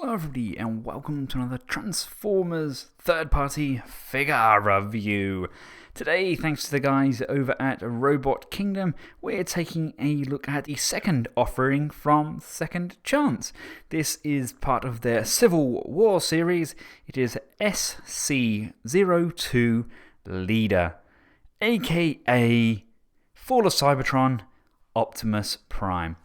Hello everybody and welcome to another Transformers third-party figure review. Today, thanks to the guys over at Robot Kingdom, we're taking a look at the second offering from Second Chance. This is part of their Civil War series. It is SC-02 Leader, aka Fall of Cybertron Optimus Prime.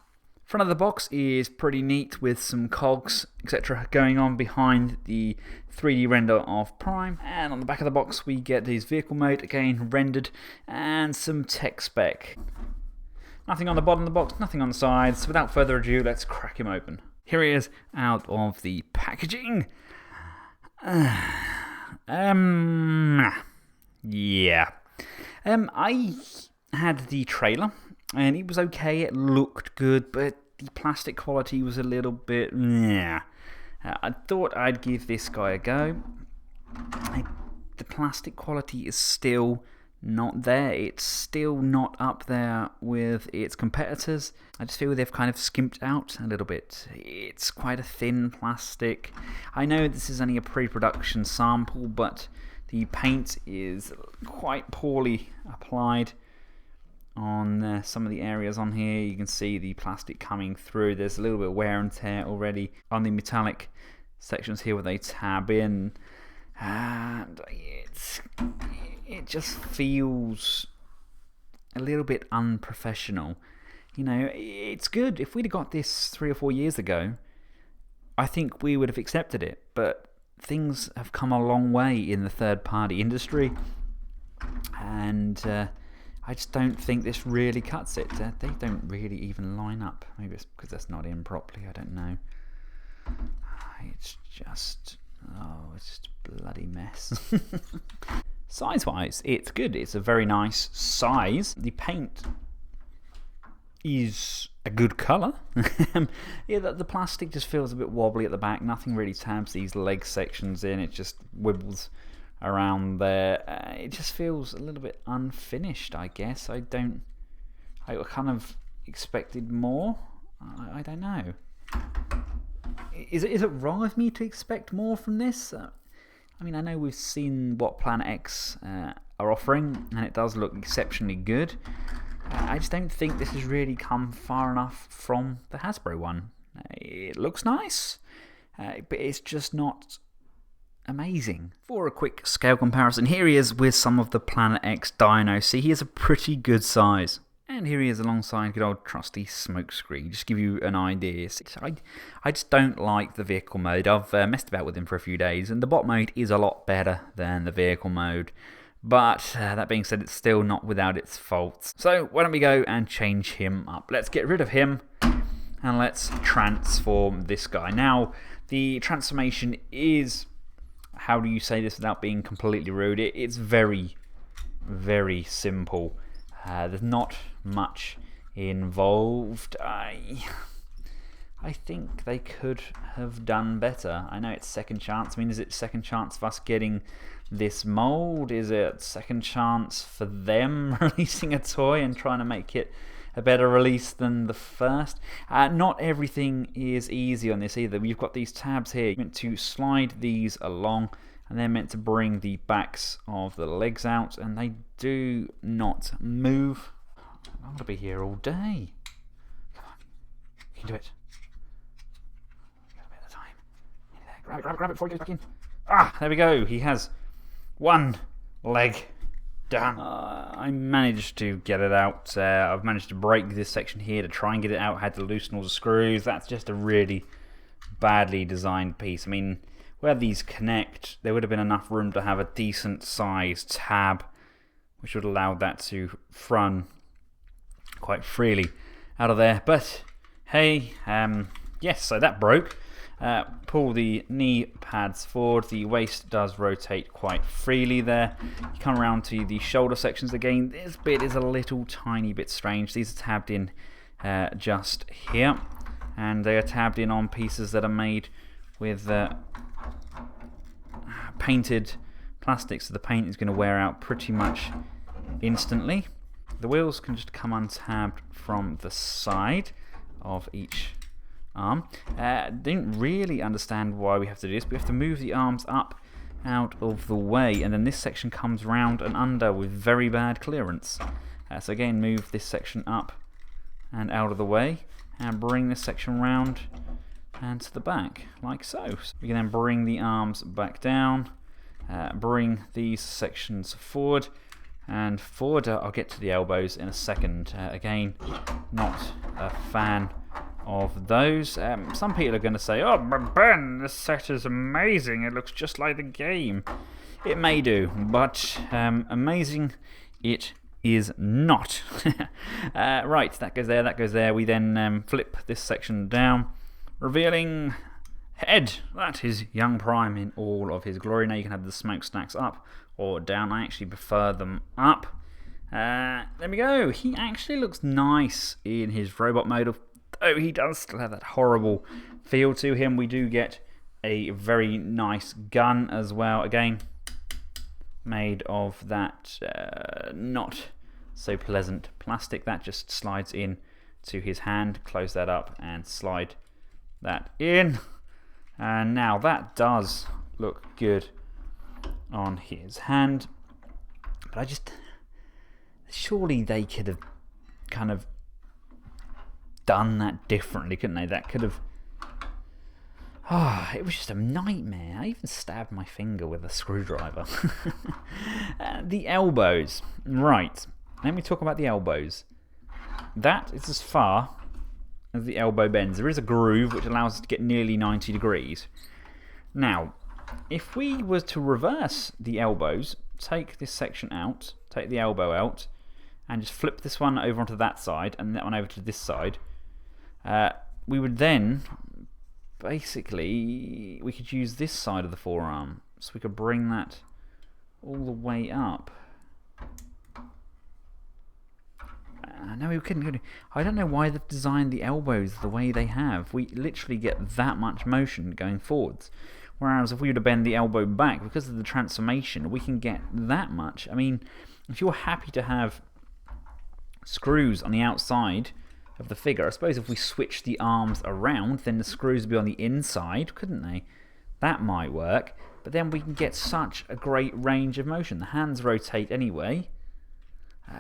Front of the box is pretty neat with some cogs, etc. going on behind the 3D render of Prime. And on the back of the box we get his vehicle mode, again rendered, and some tech spec. Nothing on the bottom of the box, nothing on the sides. Without further ado, let's crack him open. Here he is out of the packaging. Yeah. I had the trailer and it was okay, it looked good, but the plastic quality was a little bit, I thought I'd give this guy a go. The plastic quality is still not there. It's still not up there with its competitors. I just feel they've kind of skimped out a little bit. It's quite a thin plastic. I know this is only a pre-production sample, but the paint is quite poorly applied on some of the areas on here. You can see the plastic coming through. There's a little bit of wear and tear already on the metallic sections here where they tab in, and it just feels a little bit unprofessional. You know, it's good. If we'd have got this 3 or 4 years ago, I think we would have accepted it, but things have come a long way in the third-party industry, and I just don't think this really cuts it. They don't really even line up. Maybe it's because that's not in properly, I don't know. It's just a bloody mess. Size-wise, it's good. It's a very nice size. The paint is a good colour. Yeah, the plastic just feels a bit wobbly at the back. Nothing really tabs these leg sections in. It just wibbles around there. It just feels a little bit unfinished, I guess. I kind of expected more. I don't know. Is it wrong of me to expect more from this? I mean, I know we've seen what Planet X are offering, and it does look exceptionally good. I just don't think this has really come far enough from the Hasbro one. It looks nice, but it's just not amazing. For a quick scale comparison, here he is with some of the Planet X dinos. See, he is a pretty good size. And here he is alongside good old trusty Smokescreen, just to give you an idea. I just don't like the vehicle mode. I've messed about with him for a few days, and the bot mode is a lot better than the vehicle mode. But that being said, it's still not without its faults. So why don't we go and change him up? Let's get rid of him, and let's transform this guy. Now, the transformation is, how do you say this without being completely rude? It's very, very simple. There's not much involved. I think they could have done better. I know it's second chance. I mean, is it second chance of us getting this mold? Is it second chance for them releasing a toy and trying to make it a better release than the first? Not everything is easy on this either. We've got these tabs here. You're meant to slide these along, and they're meant to bring the backs of the legs out, and they do not move. I'm going to be here all day. Come on, you can do it. Got a bit of time. Grab it before he goes back in. Ah, there we go. He has one leg done. I managed to get it out. I've managed to break this section here to try and get it out. Had to loosen all the screws. That's just a really badly designed piece. I mean, where these connect, there would have been enough room to have a decent sized tab, which would allow that to run quite freely out of there. But hey, yes, so that broke. Pull the knee pads forward. The waist does rotate quite freely there. You come around to the shoulder sections again. This bit is a little tiny bit strange. These are tabbed in just here, and they are tabbed in on pieces that are made with painted plastic, so the paint is going to wear out pretty much instantly. The wheels can just come untabbed from the side of each arm. Didn't really understand why we have to do this. We have to move the arms up out of the way, and then this section comes round and under with very bad clearance. So again, move this section up and out of the way, and bring this section round and to the back, like so. We can then bring the arms back down, bring these sections forward, and forward. I'll get to the elbows in a second. Again, not a fan of those. Some people are going to say, "Oh, but Ben, this set is amazing. It looks just like the game." It may do, but amazing it is not. Right, that goes there, that goes there. We then flip this section down, revealing head. That is young Prime in all of his glory. Now you can have the smokestacks up or down. I actually prefer them up. There we go. He actually looks nice in his robot mode, though he does still have that horrible feel to him. We do get a very nice gun as well. Again, made of that not so pleasant plastic. That just slides in to his hand. Close that up and slide that in. And now that does look good on his hand. But I just... surely they could have kind of done that differently, couldn't they? That could have... oh, it was just a nightmare. I even stabbed my finger with a screwdriver. The elbows. Right. Let me talk about the elbows. That is as far as the elbow bends. There is a groove which allows us to get nearly 90 degrees. Now, if we were to reverse the elbows, take this section out, take the elbow out, and just flip this one over onto that side and that one over to this side, we would then... basically, we could use this side of the forearm, so we could bring that all the way up. No, we couldn't. I don't know why they've designed the elbows the way they have. We literally get that much motion going forwards. Whereas if we were to bend the elbow back, because of the transformation, we can get that much. I mean, if you're happy to have screws on the outside of the figure, I suppose if we switch the arms around, then the screws would be on the inside, couldn't they? That might work, but then we can get such a great range of motion. The hands rotate anyway.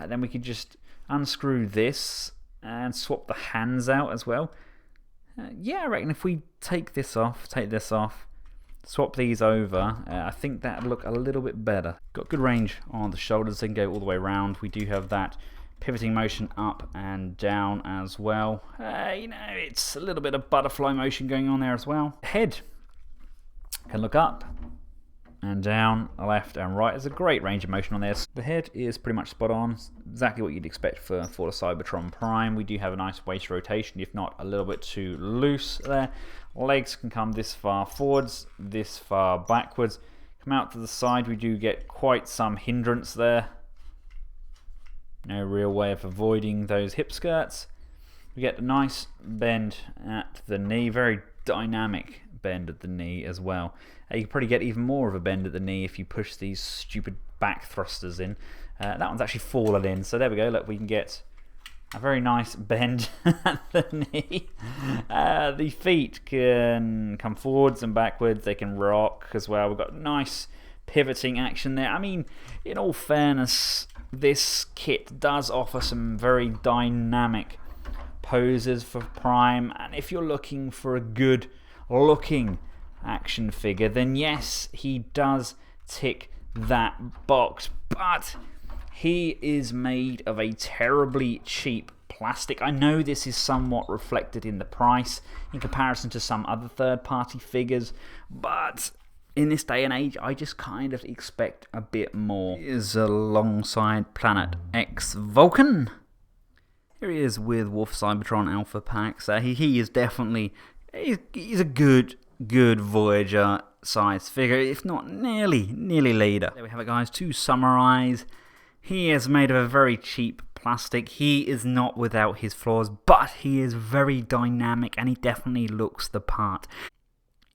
Then we could just unscrew this and swap the hands out as well. Yeah, I reckon if we take this off, swap these over, I think that would look a little bit better. Got good range on the shoulders, they can go all the way around. We do have that pivoting motion up and down as well. You know, it's a little bit of butterfly motion going on there as well. Head can look up and down, left and right. There's a great range of motion on there. The head is pretty much spot on, exactly what you'd expect for the Cybertron Prime. We do have a nice waist rotation, if not a little bit too loose there. Legs can come this far forwards, this far backwards. Come out to the side, we do get quite some hindrance there. No real way of avoiding those hip skirts. We get a nice bend at the knee, very dynamic bend at the knee as well. You can probably get even more of a bend at the knee if you push these stupid back thrusters in. That one's actually fallen in, so there we go. Look, we can get a very nice bend at the knee. The feet can come forwards and backwards. They can rock as well. We've got nice pivoting action there. I mean, in all fairness, this kit does offer some very dynamic poses for Prime, and if you're looking for a good looking action figure, then yes, he does tick that box, but he is made of a terribly cheap plastic. I know this is somewhat reflected in the price in comparison to some other third-party figures, but in this day and age, I just kind of expect a bit more. Here's alongside Planet X Vulcan. Here he is with Wolf Cybertron Alpha Packs. He is definitely... he's a good Voyager size figure, if not nearly leader. There we have it, guys. To summarise, he is made of a very cheap plastic. He is not without his flaws, but he is very dynamic and he definitely looks the part.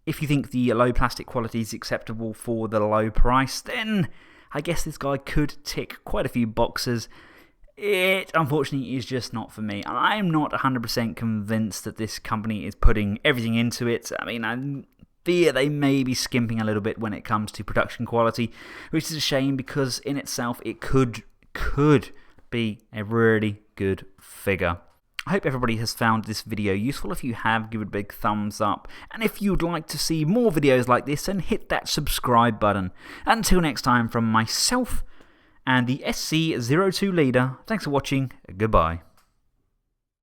If you think the low plastic quality is acceptable for the low price, then I guess this guy could tick quite a few boxes. it unfortunately is just not for me. I'm not 100% convinced that this company is putting everything into it. I mean, I fear they may be skimping a little bit when it comes to production quality, which is a shame because in itself it could be a really good figure. I hope everybody has found this video useful. If you have, give it a big thumbs up. And if you'd like to see more videos like this, then hit that subscribe button. Until next time, from myself and the SC-02 leader, thanks for watching. Goodbye.